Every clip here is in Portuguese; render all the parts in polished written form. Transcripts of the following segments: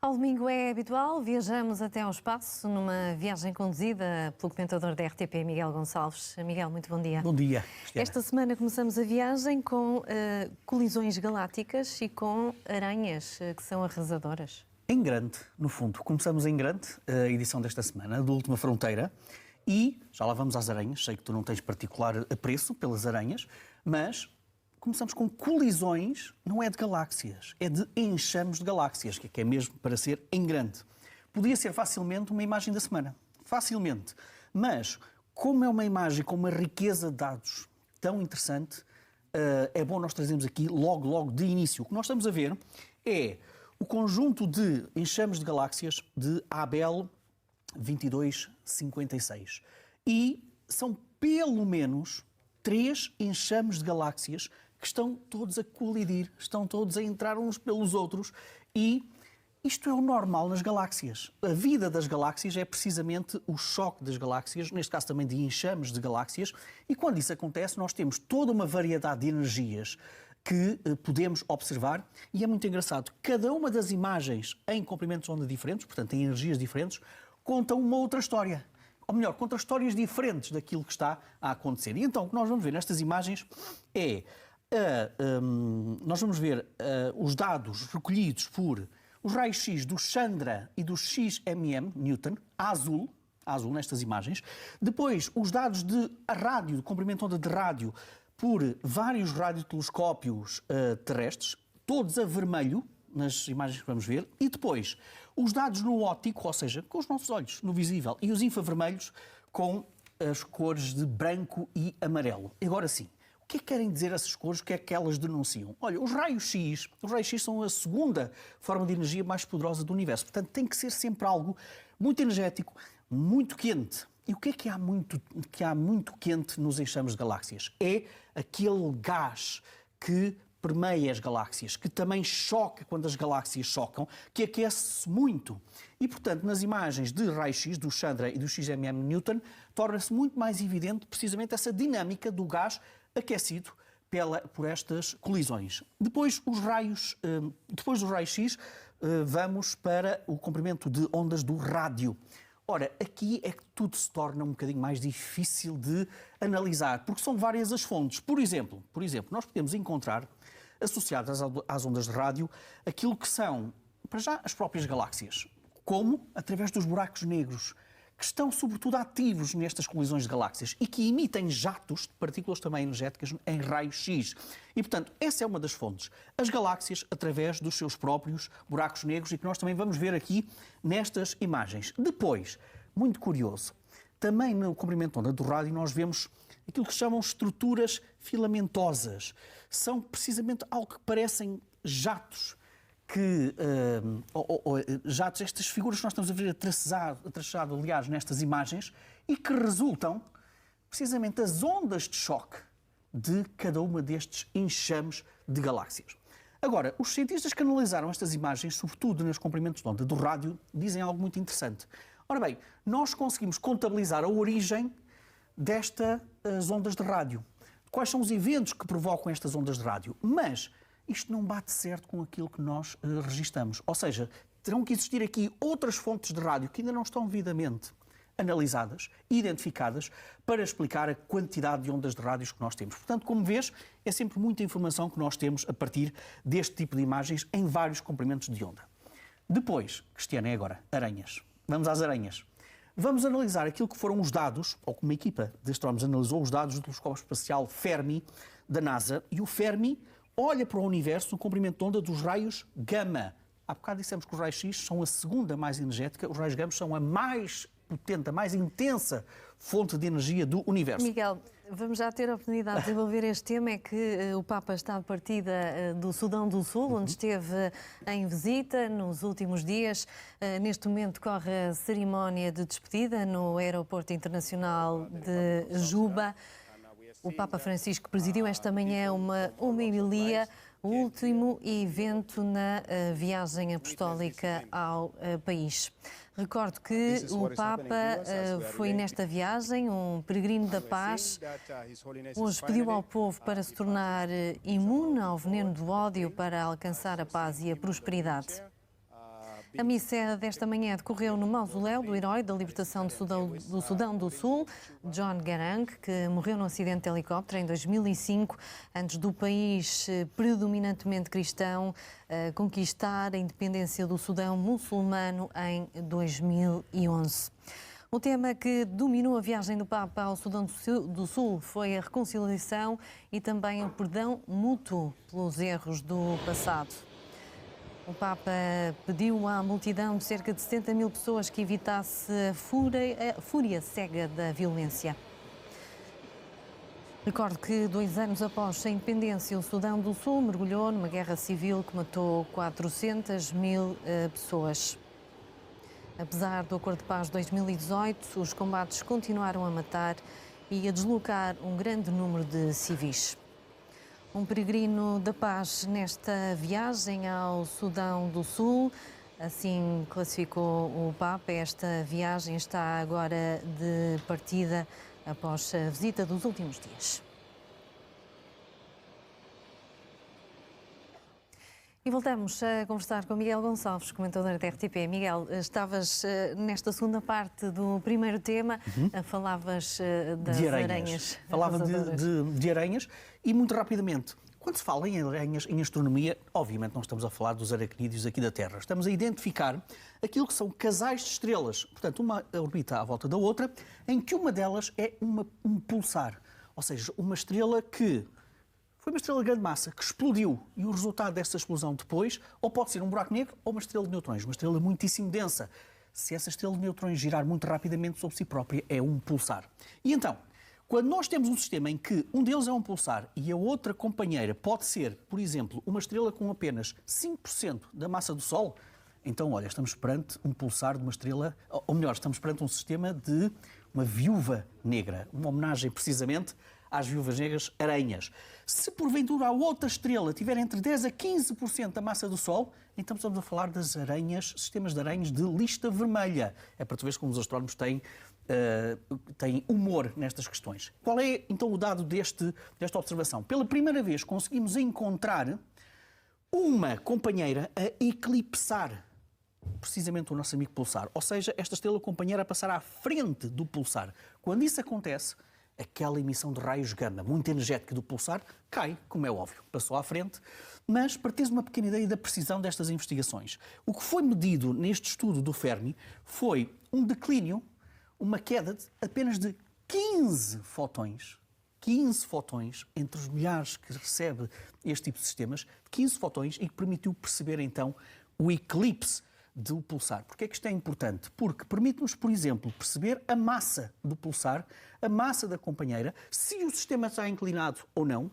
Ao domingo é habitual, viajamos até ao espaço numa viagem conduzida pelo comentador da RTP, Miguel Gonçalves. Miguel, muito bom dia. Bom dia, Cristiana. Esta semana começamos a viagem com colisões galácticas e com aranhas que são arrasadoras. Em grande, no fundo. Começamos em grande a edição desta semana, do Última Fronteira, e já lá vamos às aranhas. Sei que tu não tens particular apreço pelas aranhas, mas começamos com colisões, não é de galáxias, é de enxames de galáxias, que é mesmo para ser em grande. Podia ser facilmente uma imagem da semana, facilmente. Mas, como é uma imagem com uma riqueza de dados tão interessante, é bom nós trazermos aqui logo de início. O que nós estamos a ver é o conjunto de enxames de galáxias de Abel 2256. E são pelo menos 3 enxames de galáxias que estão todos a colidir, estão todos a entrar uns pelos outros, e isto é o normal nas galáxias. A vida das galáxias é precisamente o choque das galáxias, neste caso também de enxames de galáxias, e quando isso acontece nós temos toda uma variedade de energias que podemos observar, e é muito engraçado. Cada uma das imagens em comprimentos de onda diferentes, portanto em energias diferentes, conta uma outra história. Ou melhor, conta histórias diferentes daquilo que está a acontecer. E então o que nós vamos ver nestas imagens é nós vamos ver os dados recolhidos por os raios-x do Chandra e do XMM, Newton, a azul nestas imagens. Depois, os dados de rádio, de comprimento de onda de rádio, por vários radiotelescópios terrestres, todos a vermelho, nas imagens que vamos ver. E depois, os dados no óptico, ou seja, com os nossos olhos, no visível, e os infravermelhos com as cores de branco e amarelo. E agora sim, o que é que querem dizer essas cores? O que é que elas denunciam? Olha, os raios-x são a segunda forma de energia mais poderosa do universo. Portanto, tem que ser sempre algo muito energético, muito quente. E o que é que há muito quente nos enxames de galáxias? É aquele gás que permeia as galáxias, que também choca quando as galáxias chocam, que aquece muito. E, portanto, nas imagens de raio-x, do Chandra e do XMM Newton, torna-se muito mais evidente precisamente essa dinâmica do gás aquecido por estas colisões. Depois dos raios-x, vamos para o comprimento de ondas do rádio. Ora, aqui é que tudo se torna um bocadinho mais difícil de analisar, porque são várias as fontes. Por exemplo, nós podemos encontrar, associadas às ondas de rádio, aquilo que são, para já, as próprias galáxias, como através dos buracos negros, que estão sobretudo ativos nestas colisões de galáxias e que emitem jatos de partículas também energéticas em raios-x. E, portanto, essa é uma das fontes. As galáxias através dos seus próprios buracos negros, e que nós também vamos ver aqui nestas imagens. Depois, muito curioso, também no comprimento de onda do rádio nós vemos aquilo que se chamam estruturas filamentosas. São precisamente algo que parecem jatos, jatos, estas figuras que nós estamos a ver traçado, aliás, nestas imagens, e que resultam precisamente das ondas de choque de cada uma destes enxames de galáxias. Agora, os cientistas que analisaram estas imagens, sobretudo nos comprimentos de onda do rádio, dizem algo muito interessante. Ora bem, nós conseguimos contabilizar a origem destas ondas de rádio. Quais são os eventos que provocam estas ondas de rádio? Mas isto não bate certo com aquilo que nós registamos. Ou seja, terão que existir aqui outras fontes de rádio que ainda não estão devidamente analisadas e identificadas para explicar a quantidade de ondas de rádios que nós temos. Portanto, como vês, é sempre muita informação que nós temos a partir deste tipo de imagens em vários comprimentos de onda. Depois, Cristiana, é agora, aranhas. Vamos às aranhas. Vamos analisar aquilo que foram os dados, ou como uma equipa de astrónomos analisou os dados do telescópio espacial Fermi da NASA, e o Fermi olha para o universo no comprimento de onda dos raios gama. Há bocado dissemos que os raios-x são a segunda mais energética, os raios gama são a mais potente, a mais intensa fonte de energia do universo. Miguel, vamos já ter a oportunidade de desenvolver este tema, é que o Papa está de partida do Sudão do Sul, onde esteve em visita nos últimos dias. Neste momento corre a cerimónia de despedida no Aeroporto Internacional de Juba. O Papa Francisco presidiu esta manhã uma homilia, o último evento na viagem apostólica ao país. Recordo que o Papa foi nesta viagem um peregrino da paz. Hoje pediu ao povo para se tornar imune ao veneno do ódio para alcançar a paz e a prosperidade. A missa desta manhã decorreu no mausoléu do herói da libertação do Sudão do Sul, John Garang, que morreu num acidente de helicóptero em 2005, antes do país predominantemente cristão conquistar a independência do Sudão muçulmano em 2011. O tema que dominou a viagem do Papa ao Sudão do Sul foi a reconciliação e também o perdão mútuo pelos erros do passado. O Papa pediu à multidão de cerca de 70 mil pessoas que evitasse a fúria cega da violência. Recordo que 2 anos após a independência, o Sudão do Sul mergulhou numa guerra civil que matou 400 mil pessoas. Apesar do Acordo de Paz de 2018, os combates continuaram a matar e a deslocar um grande número de civis. Um peregrino da paz nesta viagem ao Sudão do Sul, assim classificou o Papa. Esta viagem está agora de partida após a visita dos últimos dias. E voltamos a conversar com Miguel Gonçalves, comentador da RTP. Miguel, estavas nesta segunda parte do primeiro tema, falavas das aranhas. Falava de aranhas e, muito rapidamente, quando se fala em aranhas, em astronomia, obviamente não estamos a falar dos aracnídeos aqui da Terra. Estamos a identificar aquilo que são casais de estrelas. Portanto, uma orbita à volta da outra, em que uma delas é um pulsar. Ou seja, uma estrela que foi uma estrela de grande massa que explodiu e o resultado dessa explosão depois ou pode ser um buraco negro ou uma estrela de neutrões, uma estrela muitíssimo densa. Se essa estrela de neutrões girar muito rapidamente sobre si própria, é um pulsar. E então, quando nós temos um sistema em que um deles é um pulsar e a outra companheira pode ser, por exemplo, uma estrela com apenas 5% da massa do Sol, então, olha, estamos perante um pulsar de uma estrela, ou melhor, estamos perante um sistema de uma viúva negra, uma homenagem precisamente às viúvas negras aranhas. Se porventura a outra estrela tiver entre 10 a 15% da massa do Sol, então estamos a falar das aranhas, sistemas de aranhas de lista vermelha. É para tu veres como os astrónomos têm humor nestas questões. Qual é então o dado desta observação? Pela primeira vez conseguimos encontrar uma companheira a eclipsar precisamente o nosso amigo pulsar. Ou seja, esta estrela companheira a passar à frente do pulsar. Quando isso acontece, aquela emissão de raios gama muito energética do pulsar cai, como é óbvio, passou à frente, mas para teres uma pequena ideia da precisão destas investigações. O que foi medido neste estudo do Fermi foi um declínio, uma queda de apenas de 15 fotões entre os milhares que recebe este tipo de sistemas, 15 fotões, e que permitiu perceber então o eclipse do pulsar. Porquê é que isto é importante? Porque permite-nos, por exemplo, perceber a massa do pulsar, a massa da companheira, se o sistema está inclinado ou não.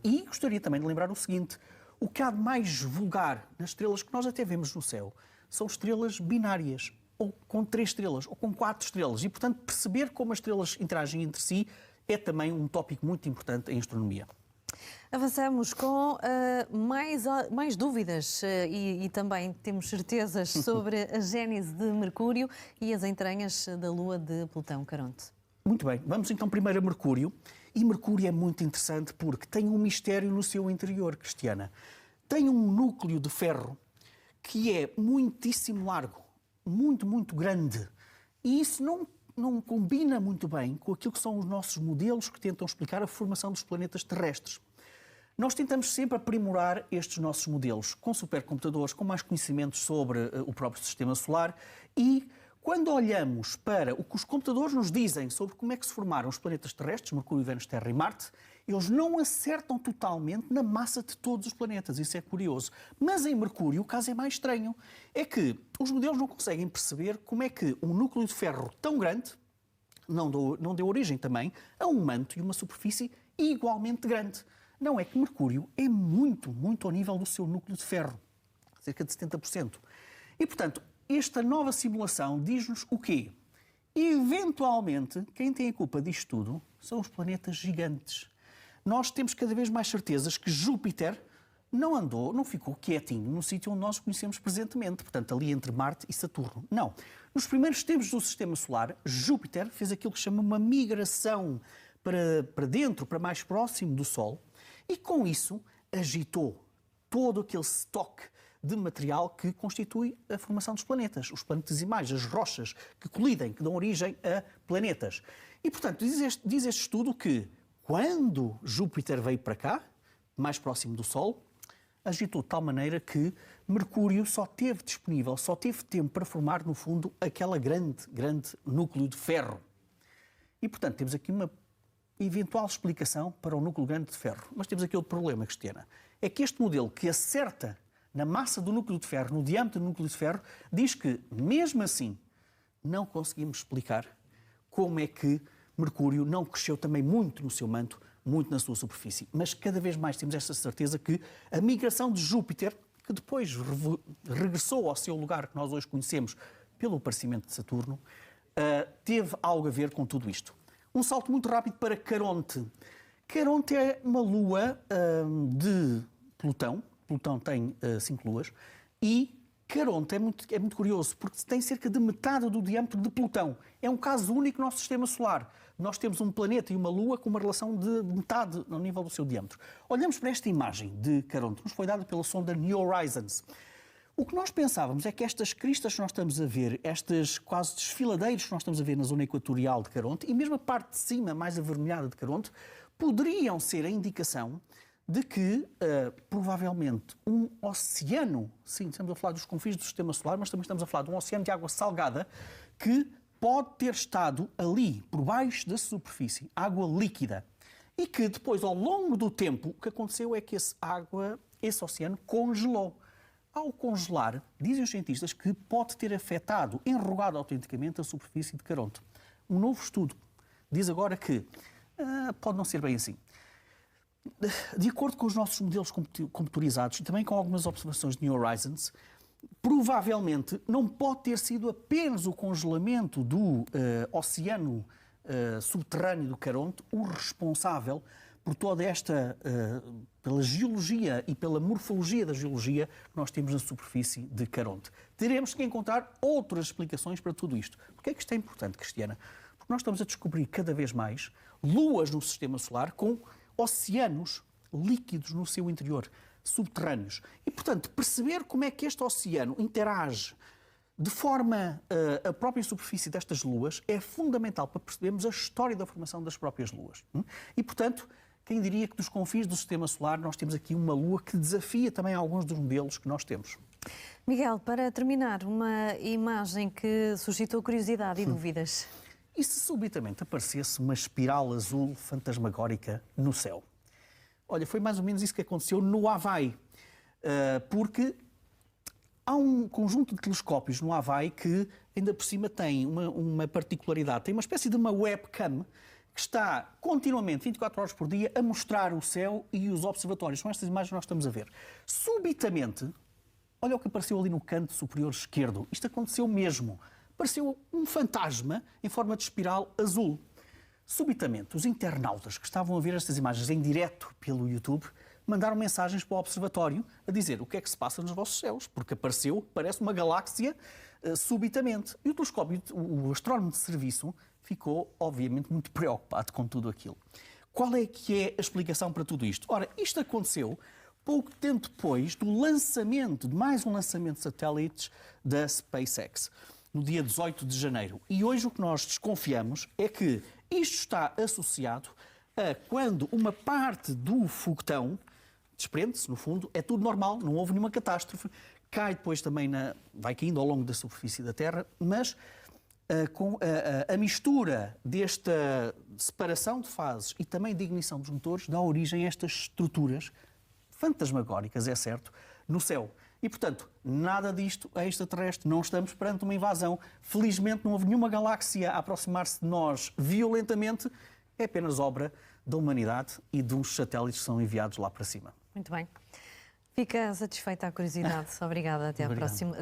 E gostaria também de lembrar o seguinte: o que há de mais vulgar nas estrelas que nós até vemos no céu são estrelas binárias, ou com 3 estrelas, ou com 4 estrelas. E, portanto, perceber como as estrelas interagem entre si é também um tópico muito importante em astronomia. Avançamos com mais dúvidas e também temos certezas sobre a gênese de Mercúrio e as entranhas da Lua de Plutão, Caronte. Muito bem, vamos então primeiro a Mercúrio. E Mercúrio é muito interessante porque tem um mistério no seu interior, Cristiana. Tem um núcleo de ferro que é muitíssimo largo, muito grande. E isso não combina muito bem com aquilo que são os nossos modelos que tentam explicar a formação dos planetas terrestres. Nós tentamos sempre aprimorar estes nossos modelos com supercomputadores, com mais conhecimentos sobre o próprio Sistema Solar, e quando olhamos para o que os computadores nos dizem sobre como é que se formaram os planetas terrestres, Mercúrio, Vênus, Terra e Marte, eles não acertam totalmente na massa de todos os planetas. Isso é curioso. Mas em Mercúrio o caso é mais estranho. É que os modelos não conseguem perceber como é que um núcleo de ferro tão grande não deu origem também a um manto e uma superfície igualmente grande. Não, é que Mercúrio é muito ao nível do seu núcleo de ferro, cerca de 70%. E, portanto, esta nova simulação diz-nos o quê? Eventualmente, quem tem a culpa disto tudo são os planetas gigantes. Nós temos cada vez mais certezas que Júpiter não ficou quietinho no sítio onde nós o conhecemos presentemente, portanto, ali entre Marte e Saturno. Não. Nos primeiros tempos do Sistema Solar, Júpiter fez aquilo que se chama uma migração para dentro, para mais próximo do Sol, e com isso agitou todo aquele estoque de material que constitui a formação dos planetas, os planetesimais, as rochas que colidem, que dão origem a planetas. E, portanto, diz este estudo que quando Júpiter veio para cá, mais próximo do Sol, agitou de tal maneira que Mercúrio só teve disponível, só teve tempo para formar, no fundo, aquela grande núcleo de ferro. E, portanto, temos aqui uma eventual explicação para o núcleo grande de ferro. Mas temos aqui outro problema, Cristiana. É que este modelo que acerta na massa do núcleo de ferro, no diâmetro do núcleo de ferro, diz que, mesmo assim, não conseguimos explicar como é que Mercúrio não cresceu também muito no seu manto, muito na sua superfície. Mas cada vez mais temos esta certeza que a migração de Júpiter, que depois regressou ao seu lugar que nós hoje conhecemos pelo aparecimento de Saturno, teve algo a ver com tudo isto. Um salto muito rápido para Caronte. Caronte é uma lua de Plutão. Plutão tem 5 luas. E Caronte é muito curioso, porque tem cerca de metade do diâmetro de Plutão. É um caso único no nosso sistema solar. Nós temos um planeta e uma lua com uma relação de metade no nível do seu diâmetro. Olhamos para esta imagem de Caronte, nos foi dada pela sonda New Horizons. O que nós pensávamos é que estas cristas que nós estamos a ver, estes quase desfiladeiros que nós estamos a ver na zona equatorial de Caronte, e mesmo a parte de cima, mais avermelhada de Caronte, poderiam ser a indicação de que, provavelmente, um oceano, sim, estamos a falar dos confins do Sistema Solar, mas também estamos a falar de um oceano de água salgada que pode ter estado ali, por baixo da superfície, água líquida, e que depois, ao longo do tempo, o que aconteceu é que esse oceano congelou. Ao congelar, dizem os cientistas que pode ter afetado, enrugado autenticamente a superfície de Caronte. Um novo estudo diz agora que pode não ser bem assim. De acordo com os nossos modelos computadorizados e também com algumas observações de New Horizons, provavelmente não pode ter sido apenas o congelamento do oceano subterrâneo do Caronte o responsável por toda esta, pela geologia e pela morfologia da geologia que nós temos na superfície de Caronte. Teremos que encontrar outras explicações para tudo isto. Porquê é que isto é importante, Cristiana? Porque nós estamos a descobrir cada vez mais luas no Sistema Solar com oceanos líquidos no seu interior, subterrâneos. E, portanto, perceber como é que este oceano interage de forma a própria superfície destas luas é fundamental para percebermos a história da formação das próprias luas. E, portanto, quem diria que dos confins do Sistema Solar nós temos aqui uma lua que desafia também alguns dos modelos que nós temos. Miguel, para terminar, uma imagem que suscitou curiosidade e dúvidas. E se subitamente aparecesse uma espiral azul fantasmagórica no céu? Olha, foi mais ou menos isso que aconteceu no Havaí, porque há um conjunto de telescópios no Havaí que ainda por cima tem uma particularidade, tem uma espécie de uma webcam que está continuamente, 24 horas por dia, a mostrar o céu e os observatórios. São estas imagens que nós estamos a ver. Subitamente, olha o que apareceu ali no canto superior esquerdo. Isto aconteceu mesmo. Apareceu um fantasma em forma de espiral azul. Subitamente, os internautas que estavam a ver estas imagens em direto pelo YouTube mandaram mensagens para o observatório a dizer o que é que se passa nos vossos céus, porque parece uma galáxia subitamente. E o telescópio, o astrónomo de serviço, ficou, obviamente, muito preocupado com tudo aquilo. Qual é que é a explicação para tudo isto? Ora, isto aconteceu pouco tempo depois do lançamento, de mais um lançamento de satélites da SpaceX, no dia 18 de janeiro. E hoje o que nós desconfiamos é que isto está associado a quando uma parte do foguetão desprende-se, no fundo, é tudo normal, não houve nenhuma catástrofe, cai depois também, vai caindo ao longo da superfície da Terra, mas com a mistura desta separação de fases e também de ignição dos motores dá origem a estas estruturas fantasmagóricas, é certo, no céu. E, portanto, nada disto é extraterrestre, não estamos perante uma invasão. Felizmente não houve nenhuma galáxia a aproximar-se de nós violentamente, é apenas obra da humanidade e dos satélites que são enviados lá para cima. Muito bem. Fica satisfeita a curiosidade. Obrigada. Até ao próximo.